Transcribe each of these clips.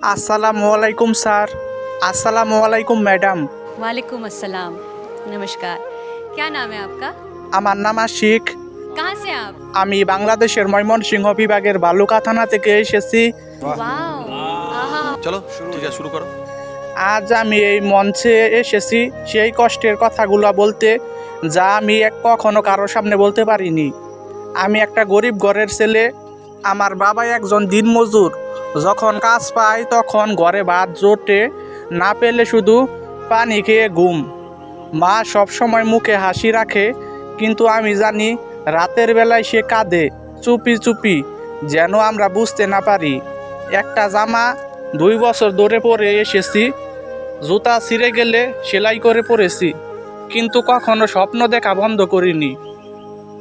अस्सलामु अलैकुम सर। अस्सलामु अलैकुम मैडम। वालेकुम अस्सलाम। नमस्कार। क्या नाम है आपका? আমার নাম আশিক। कहाँ से आप? আমি বাংলাদেশের ময়মনসিংহ বিভাগের বালুকা থানা থেকে এসেছি। वाओ। आहा। চলো ঠিক আছে শুরু করো। আজ আমি এই মঞ্চে এসেছি সেই কষ্টের কথাগুলো বলতে, যা আমি কখনো কারোর সামনে বলতে পারিনি। আমি একটা গরিব ঘরের ছেলে। আমার বাবা একজন দিনমজুর। যখন কাজ পায় তখন ঘরে ভাত জোটে, না পেলে শুধু পানি খেয়ে ঘুম। মা সবসময় মুখে হাসি রাখে, কিন্তু আমি জানি রাতের বেলায় সে কাঁদে চুপি চুপি, যেন আমরা বুঝতে না পারি। একটা জামা 2 বছর ধরে পরে এসেছি, জুতা ছিঁড়ে গেলে সেলাই করে পরেছি, কিন্তু কখনো স্বপ্ন দেখা বন্ধ করিনি।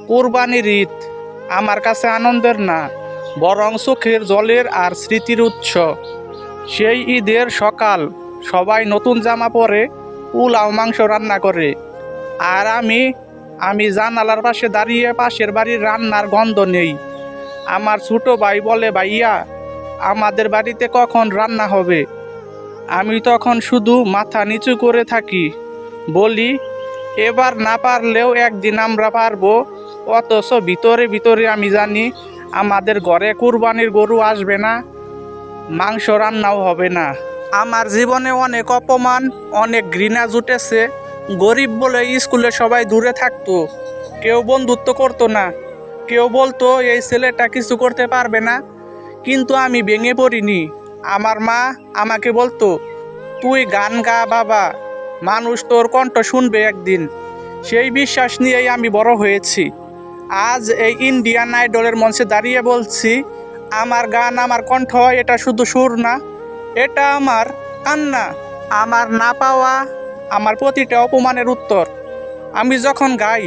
কোরবানির ঈদ আমার কাছে আনন্দের না, বরং চোখের জলের আর স্মৃতির উৎস। সেই ঈদের সকাল, সবাই নতুন জামা পরে পোলাও মাংস রান্না করে, আর আমি জানালার পাশে দাঁড়িয়ে পাশের বাড়ির রান্নার গন্ধ নেই। আমার ছোট ভাই বলে, ভাইয়া আমাদের বাড়িতে কখন রান্না হবে? আমি তখন শুধু মাথা নিচু করে থাকি, বলি এবার না পারলেও একদিন আমরা পারবো। অথচ ভিতরে ভিতরে আমি জানি আমাদের ঘরে কুরবানির গরু আসবে না, মাংস রান্নাও হবে না। আমার জীবনে অনেক অপমান, অনেক ঘৃণা জুটেছে। গরিব বলে স্কুলে সবাই দূরে থাকতো, কেউ বন্ধুত্ব করতো না, কেউ বলতো এই ছেলেটা কিছু করতে পারবে না। কিন্তু আমি ভেঙে পড়িনি। আমার মা আমাকে বলতো, তুই গান গা বাবা, মানুষ তোর কণ্ঠ শুনবে একদিন। সেই বিশ্বাস নিয়েই আমি বড় হয়েছি। আজ এই ইন্ডিয়ান আইডলের মঞ্চে দাঁড়িয়ে বলছি, আমার গান, আমার কণ্ঠ, এটা শুধু সুর না, এটা আমার কান্না, আমার না পাওয়া, আমার প্রতিটা অপমানের উত্তর। আমি যখন গাই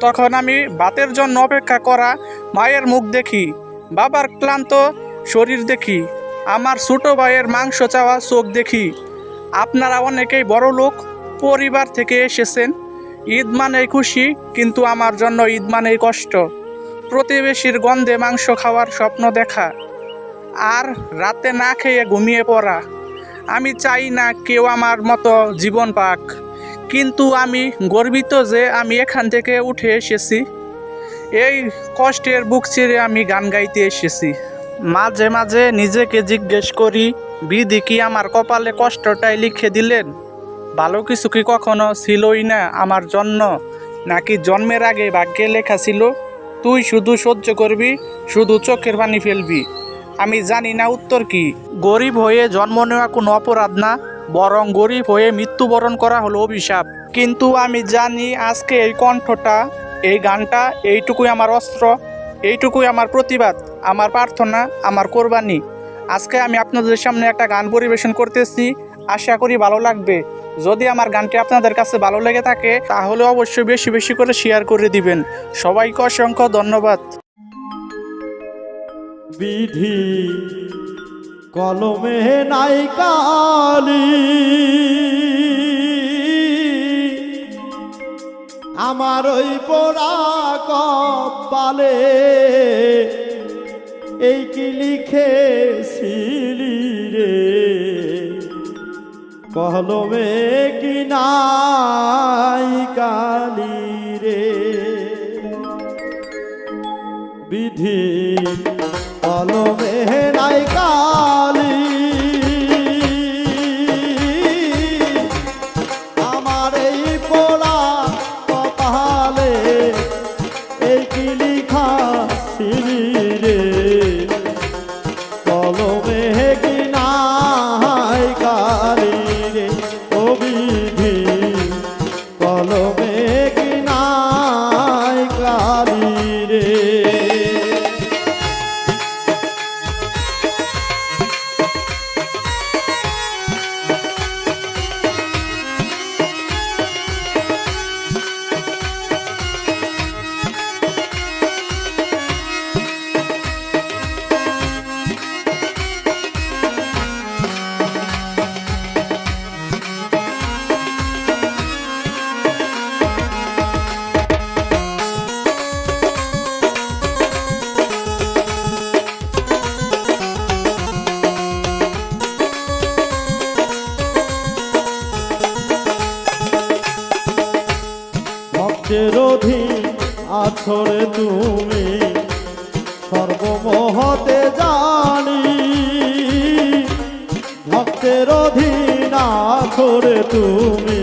তখন আমি ভাতের জন্য অপেক্ষা করা মায়ের মুখ দেখি, বাবার ক্লান্ত শরীর দেখি, আমার ছোট ভাইয়ের মাংস চাওয়া চোখ দেখি। আপনারা অনেকেই বড় লোক পরিবার থেকে এসেছেন। ঈদ মানেই খুশি, কিন্তু আমার জন্য ঈদ মানেই কষ্ট। প্রতিবেশীর গন্ধে মাংস খাওয়ার স্বপ্ন দেখা, আর রাতে না খেয়ে ঘুমিয়ে পড়া। আমি চাই না কেউ আমার মতো জীবন পাক, কিন্তু আমি গর্বিত যে আমি এখান থেকে উঠে এসেছি। এই কষ্টের বুক চিরে আমি গান গাইতে এসেছি। মাঝে মাঝে নিজেকে জিজ্ঞেস করি, বিধি কি আমার কপালে কষ্টটাই লিখে দিলেন? ভালো কিছু কি কখনো ছিলই না আমার জন্য, নাকি জন্মের আগে ভাগ্যে লেখা ছিল তুই শুধু সহ্য করবি, শুধু চোখের পানি ফেলবি? আমি জানি না উত্তর কি। গরিব হয়ে জন্ম নেওয়া কোনো অপরাধ না, বরং গরিব হয়ে মৃত্যুবরণ করা হলো অভিশাপ। কিন্তু আমি জানি আজকে এই কণ্ঠটা, এই গানটা, এইটুকুই আমার অস্ত্র, এইটুকুই আমার প্রতিবাদ, আমার প্রার্থনা, আমার কোরবানি। আজকে আমি আপনাদের সামনে একটা গান পরিবেশন করতেছি, আশা করি ভালো লাগবে। যদি আমার গানটি আপনাদের কাছে ভালো লেগে থাকে তাহলে অবশ্যই বেশি বেশি করে শেয়ার করে দিবেন। সবাইকে অসংখ্য ধন্যবাদ। বিধি কলমে নাই কালি, আমার ওই পোড়া কপালে এই কি লিখেছিলি রে, কলমে কি নাই কালি রে। বিধি কলমে নাই কালি, আমার এই পোড়া কপালে এই কি লিখা ছিলি রে, কলমে কি নাই কালি রে। ও বিধি কলমে কি নাই কালি রে। ভক্তের অধীন আছরে তুমি সর্বমহতে জানি, ভক্তের অধীন আছরে তুমি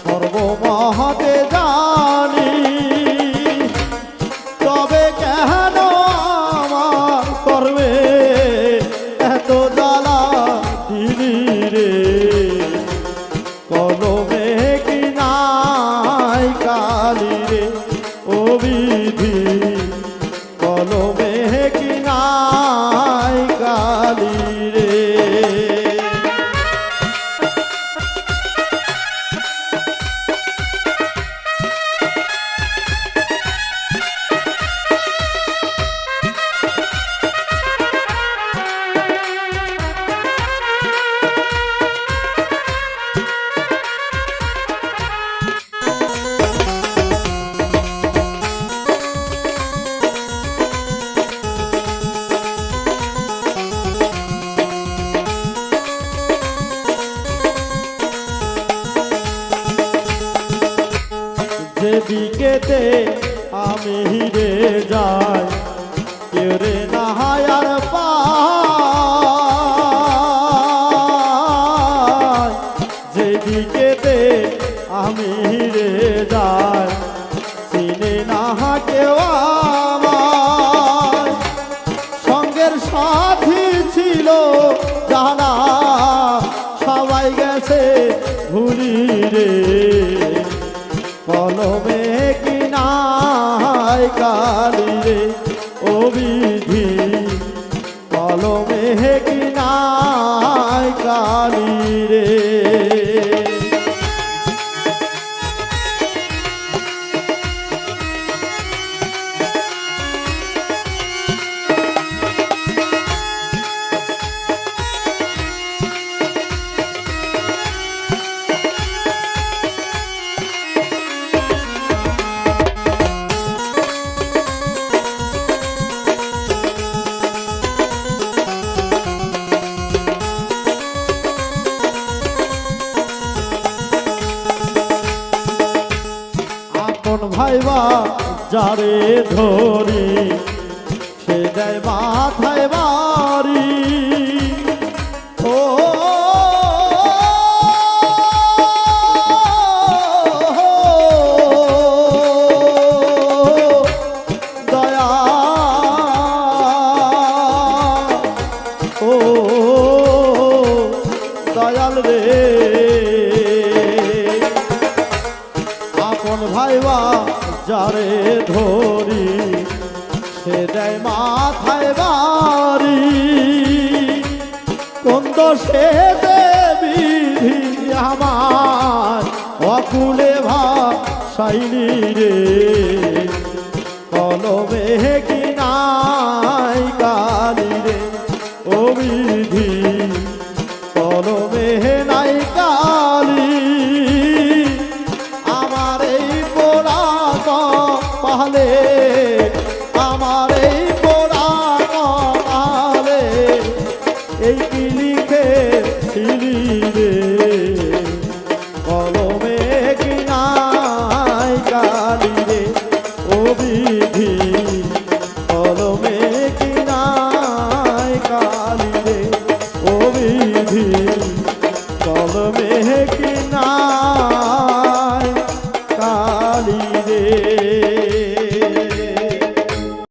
সর্বমহতে জানি। তবে কেন আমার করবে এত জ্বালা দিলি রে, কলমে কি নাই কালি রে ও বিধি, কলমে কি নাই কালি রে। যেদিকেতে আমি রে যাই কেউ রে না হায়ার পায়, যেদিকেতে আমি রে যাই চিনে না কেউ আমার। সঙ্গের সাথী ছিল জানা সবাই গেছে ভুলি রে, কলমে কি নাই কালি রে ও বিধি, কলমে কি নাই কালি রে। ভাইবা যারে ধরি সে দেয় মাথায় বাড়ি, ও দয়া ও দয়াল রে, আপন ভাইবা যারে ধরি সে দেয় মাথায় বাড়ি, কোন দোষে বিধি আমার অকুলে ভাসাইলি রে, কলমে কি নাই কালি রে ও বিধি, কলমে নাই কালি। আমার এই পোড়া কপালে, আমার এই পোড়া কপালে এই কি লিখেছিলি রে, কলমে কি নাই কালি রে ও বিধি, কলমে কি নাই কালি রে ও বিধি, কলমে কি নাই কালি রে।